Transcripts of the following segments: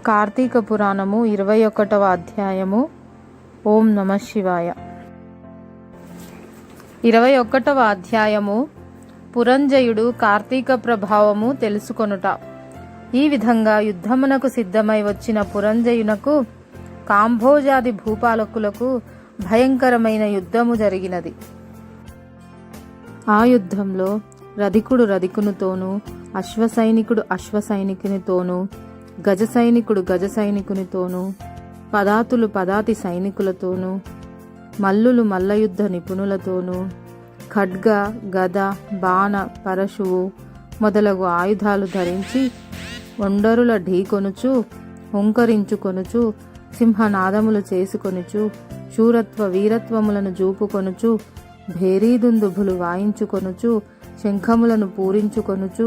కార్తీక పురాణము 21వ అధ్యాయము. ఓం నమ శివాయ. 21వ అధ్యాయము. పురంజయుడు కార్తీక ప్రభావము తెలుసుకొనుట. ఈ విధంగా యుద్ధమునకు సిద్ధమై వచ్చిన పురంజయునకు కాంభోజాది భూపాలకులకు భయంకరమైన యుద్ధము జరిగినది. ఆ యుద్ధంలో రధికుడు రధికునితోనూ, అశ్వసైనికుడు అశ్వసైనికునితోనూ, గజ సైనికుడు గజ సైనికునితోనూ, పదాతులు పదాతి సైనికులతోనూ, మల్లులు మల్లయుద్ధ నిపుణులతోనూ, ఖడ్గ గద బాణ పరశువు మొదలగు ఆయుధాలు ధరించి ఒండరుల ఢీకొనుచు, హుంకరించుకొనుచు, సింహనాదములు చేసుకొనుచు, శూరత్వ వీరత్వములను జూపుకొనుచు, భేరీదుందుభులు వాయించుకొనుచు, శంఖములను పూరించుకొనుచు,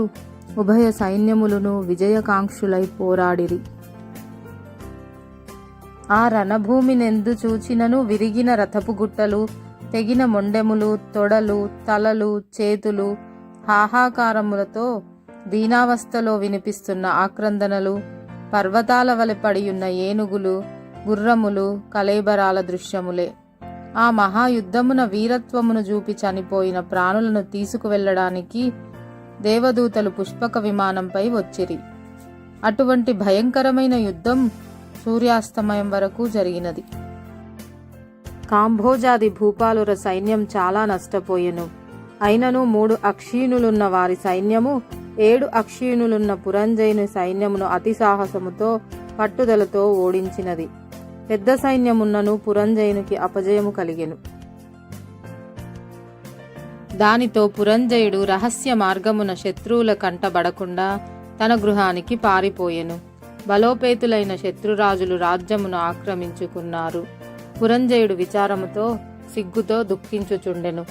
ఉభయ సైన్యములను విజయకాంక్షులై పోరాడిరి. ఆ రణభూమినెందు చూచినను విరిగిన రథపు గుట్టలు, తెగిన మొండెములు, తొడలు, తలలు, చేతులు, హాహాకారములతో దీనావస్థలో వినిపిస్తున్న ఆక్రందనలు, పర్వతాల వలె పడియున్న ఏనుగులు, గుర్రములు, కళేబరాల దృశ్యములే. ఆ మహాయుద్ధమున వీరత్వమును చూపి చనిపోయిన ప్రాణులను తీసుకువెళ్లడానికి దేవదూతలు పుష్పక విమానంపై వచ్చిరి. అటువంటి భయంకరమైన యుద్ధం సూర్యాస్తమయం వరకు జరిగినది. కాంభోజాది భూపాలుర సైన్యం చాలా నష్టపోయెను. అయినను 3 అక్షీణులున్న వారి సైన్యము 7 అక్షీణులున్న పురంజయుని సైన్యమును అతి సాహసముతో పట్టుదలతో ఓడించినది. పెద్ద సైన్యమున్నను పురంజయునికి అపజయము కలిగెను. దానితో పురంజయుడు రహస్య మార్గమున శత్రువుల కంటబడకుండా తన గృహానికి పారిపోయెను. బలోపేతులైన శత్రురాజులు రాజ్యమును ఆక్రమించుకున్నారు. పురంజయుడు విచారముతో సిగ్గుతో దుఃఖించుచుండెను.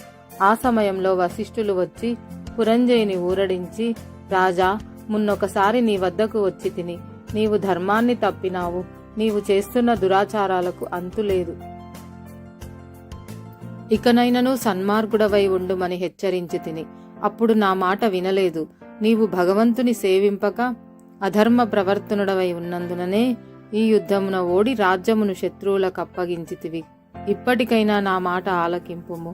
ఆ సమయంలో వశిష్ఠులు వచ్చి పురంజయుని ఊరడించి, రాజా, మున్నొకసారి నీ వద్దకు వచ్చి తిని, నీవు ధర్మాన్ని తప్పినావు. నీవు చేస్తున్న దురాచారాలకు అంతులేదు. ఇకనైనను సన్మార్గుడవై ఉండుమని హెచ్చరించి తిని, అప్పుడు నా మాట వినలేదు. నీవు భగవంతుని సేవింపక అధర్మ ప్రవర్తనుడవై ఉన్నందుననే ఈ యుద్ధమున ఓడి రాజ్యమును శత్రువులకు అప్పగించితివి. ఇప్పటికైనా నా మాట ఆలకింపుము.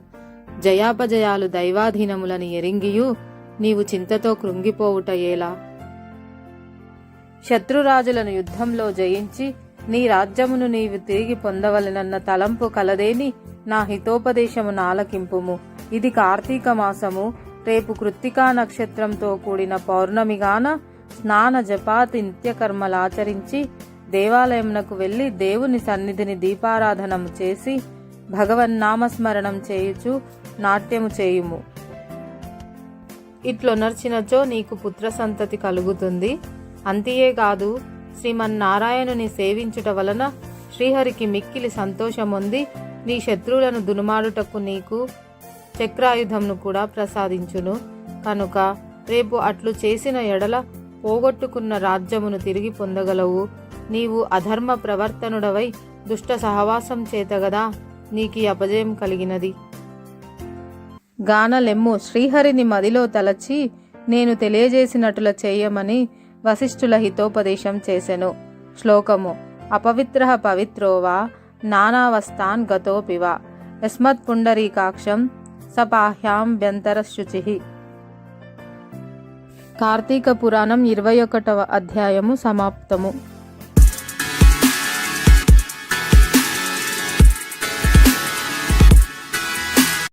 జయాపజయాలు దైవాధీనములని ఎరింగియు నీవు చింతతో కృంగిపోవుట ఏలా? శత్రురాజులను యుద్ధంలో జయించి నీ రాజ్యమును నీవు తిరిగి పొందవలెనన్న తలంపు కలదేని నా హితోపదేశమును ఆలకింపుము. ఇది కార్తీక మాసము. రేపు కృత్తికా నక్షత్రంతో కూడిన పౌర్ణమిగాన స్నాన జపాతి నిత్యకర్మలాచరించి దేవాలయమునకు వెళ్లి దేవుని సన్నిధిని దీపారాధనము చేసి భగవన్నామస్మరణం చేయుచు నాట్యము చేయుము. ఇట్లొనర్చినచో నీకు పుత్ర సంతతి కలుగుతుంది. అంతియేగాదు, శ్రీమన్నారాయణుని సేవించుట వలన శ్రీహరికి మిక్కిలి సంతోషమొంది నీ శత్రువులను దునుమాడుటకు నీకు చక్రాయుధంను కూడా ప్రసాదించును. కనుక రేపు అట్లు చేసిన ఎడల పోగొట్టుకున్న రాజ్యమును తిరిగి పొందగలవు. నీవు అధర్మ ప్రవర్తనుడవై దుష్ట సహవాసం చేతగదా నీకీ అపజయం కలిగినది. గానలెమ్ము, శ్రీహరిని మదిలో తలచి నేను తెలియజేసినట్ల చేయమని వశిష్ఠుల హితోపదేశం చేసెను. శ్లోకము. అపవిత్రః పవిత్రోవా నానావస్థాన్ గతోపివా యస్మత్ పుండరీకాక్షం సపాహ్యాంభ్యంతరశుచిః. కార్తీక పురాణం 21వ అధ్యాయము సమాప్తము.